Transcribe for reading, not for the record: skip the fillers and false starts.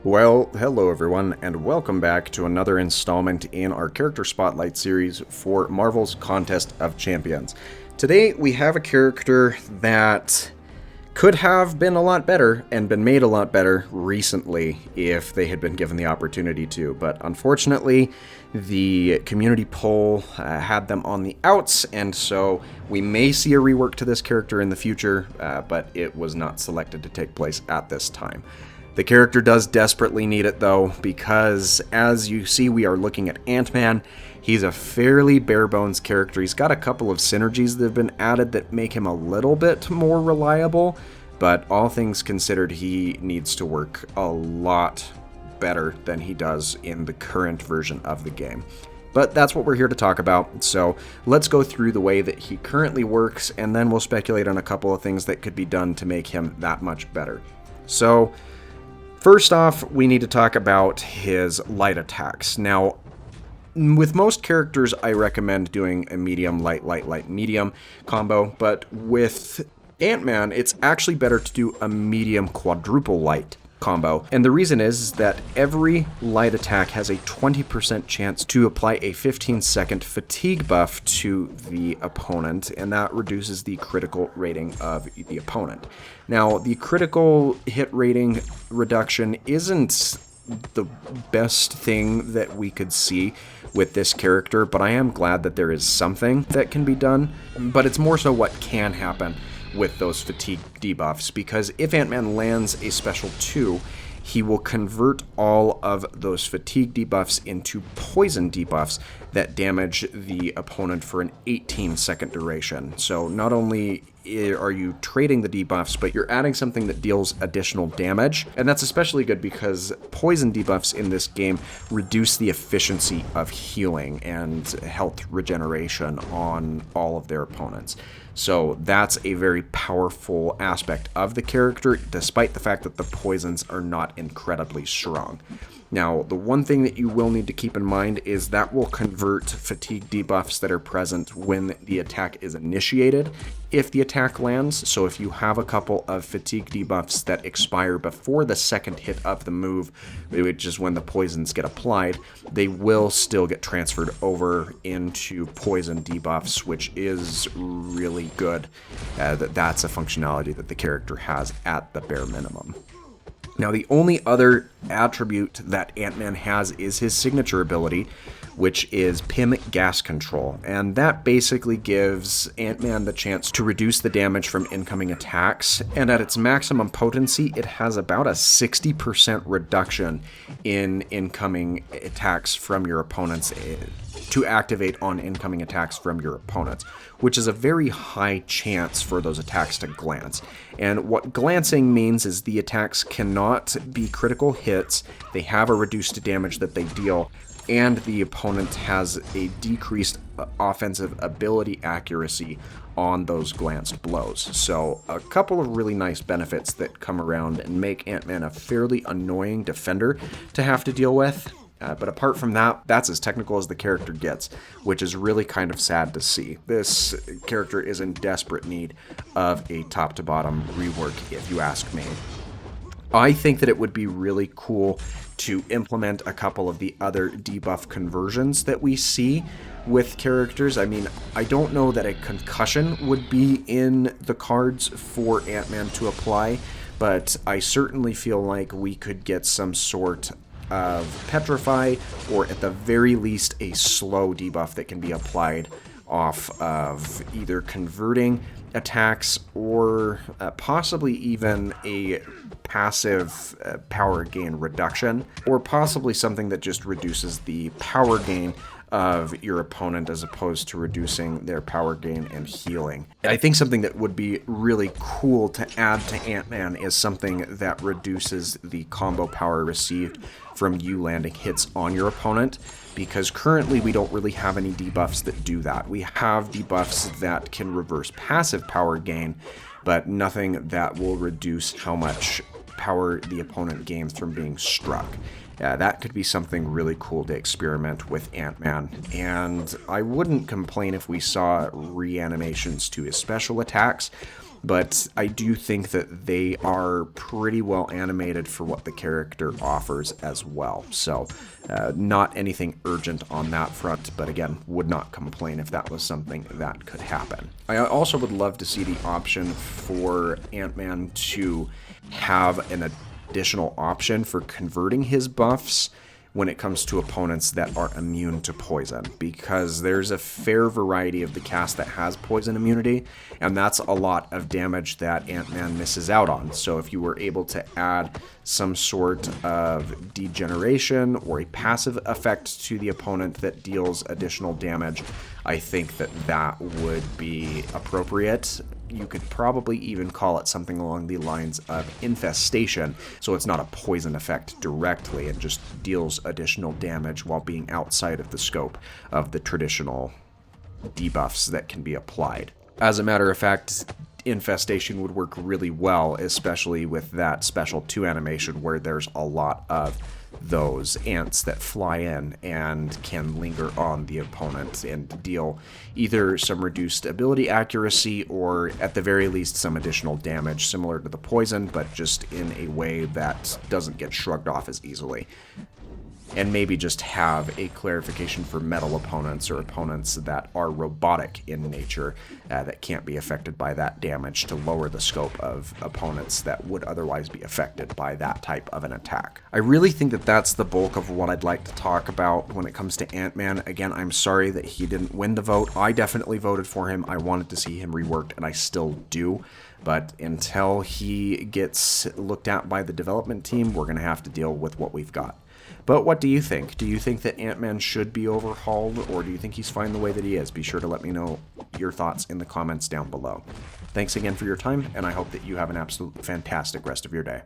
Well, hello everyone, and welcome back to another installment in our Character Spotlight series for Marvel's Contest of Champions. Today we have a character that could have been a lot better and been made a lot better recently if they had been given the opportunity to, but unfortunately the community poll had them on the outs, and so we may see a rework to this character in the future, but it was not selected to take place at this time. The character does desperately need it, though, because as you see, we are looking at Ant-Man. He's a fairly bare-bones character. He's got a couple of synergies that have been added that make him a little bit more reliable, but all things considered, he needs to work a lot better than he does in the current version of the game. But that's what we're here to talk about, so let's go through the way that he currently works, and then we'll speculate on a couple of things that could be done to make him that much better. So, first off, we need to talk about his light attacks. Now, with most characters, I recommend doing a medium, light, light, light, medium combo, but with Ant-Man, it's actually better to do a medium quadruple light combo. And the reason is that every light attack has a 20% chance to apply a 15-second fatigue buff to the opponent, and that reduces the critical rating of the opponent. Now, the critical hit rating reduction isn't the best thing that we could see with this character, but I am glad that there is something that can be done, but it's more so what can happen with those fatigue debuffs, because if Ant-Man lands a special 2, he will convert all of those fatigue debuffs into poison debuffs that damage the opponent for an 18-second duration. So not only are you trading the debuffs, but you're adding something that deals additional damage, and that's especially good because poison debuffs in this game reduce the efficiency of healing and health regeneration on all of their opponents. So that's a very powerful aspect of the character, despite the fact that the poisons are not incredibly strong. Now, the one thing that you will need to keep in mind is that will convert fatigue debuffs that are present when the attack is initiated if the attack lands. So if you have a couple of fatigue debuffs that expire before the second hit of the move, which is when the poisons get applied, they will still get transferred over into poison debuffs, which is really good. That's a functionality that the character has at the bare minimum. Now, the only other attribute that Ant-Man has is his signature ability, which is Pym Gas Control, and that basically gives Ant-Man the chance to reduce the damage from incoming attacks, and at its maximum potency, it has about a 60% reduction in incoming attacks from your opponents to activate on incoming attacks from your opponents, which is a very high chance for those attacks to glance. And what glancing means is the attacks cannot be critical hits, they have a reduced damage that they deal, and the opponent has a decreased offensive ability accuracy on those glanced blows. So a couple of really nice benefits that come around and make Ant-Man a fairly annoying defender to have to deal with. But apart from that, that's as technical as the character gets, which is really kind of sad to see. This character is in desperate need of a top-to-bottom rework, if you ask me. I think that it would be really cool to implement a couple of the other debuff conversions that we see with characters. I mean, I don't know that a concussion would be in the cards for Ant-Man to apply, but I certainly feel like we could get some sort of petrify, or at the very least a slow debuff that can be applied off of either converting attacks or possibly even a passive power gain reduction, or possibly something that just reduces the power gain of your opponent as opposed to reducing their power gain and healing. I think something that would be really cool to add to Ant-Man is something that reduces the combo power received from you landing hits on your opponent, because currently we don't really have any debuffs that do that. We have debuffs that can reverse passive power gain, but nothing that will reduce how much power the opponent gains from being struck. That could be something really cool to experiment with Ant-Man, and I wouldn't complain if we saw reanimations to his special attacks, but I do think that they are pretty well animated for what the character offers as well. So not anything urgent on that front, but again, would not complain if that was something that could happen. I also would love to see the option for Ant-Man to have an additional option for converting his buffs when it comes to opponents that are immune to poison, because there's a fair variety of the cast that has poison immunity, and that's a lot of damage that Ant-Man misses out on. So if you were able to add some sort of degeneration or a passive effect to the opponent that deals additional damage, I think that that would be appropriate. You could probably even call it something along the lines of infestation, so it's not a poison effect directly and just deals additional damage while being outside of the scope of the traditional debuffs that can be applied. As a matter of fact, infestation would work really well, especially with that special 2 animation where there's a lot of those ants that fly in and can linger on the opponent and deal either some reduced ability accuracy or at the very least some additional damage similar to the poison, but just in a way that doesn't get shrugged off as easily. And maybe just have a clarification for metal opponents or opponents that are robotic in nature that can't be affected by that damage to lower the scope of opponents that would otherwise be affected by that type of an attack. I really think that that's the bulk of what I'd like to talk about when it comes to Ant-Man. Again, I'm sorry that he didn't win the vote. I definitely voted for him. I wanted to see him reworked, and I still do. But until he gets looked at by the development team, we're going to have to deal with what we've got. But what do you think? Do you think that Ant-Man should be overhauled, or do you think he's fine the way that he is? Be sure to let me know your thoughts in the comments down below. Thanks again for your time, and I hope that you have an absolute fantastic rest of your day.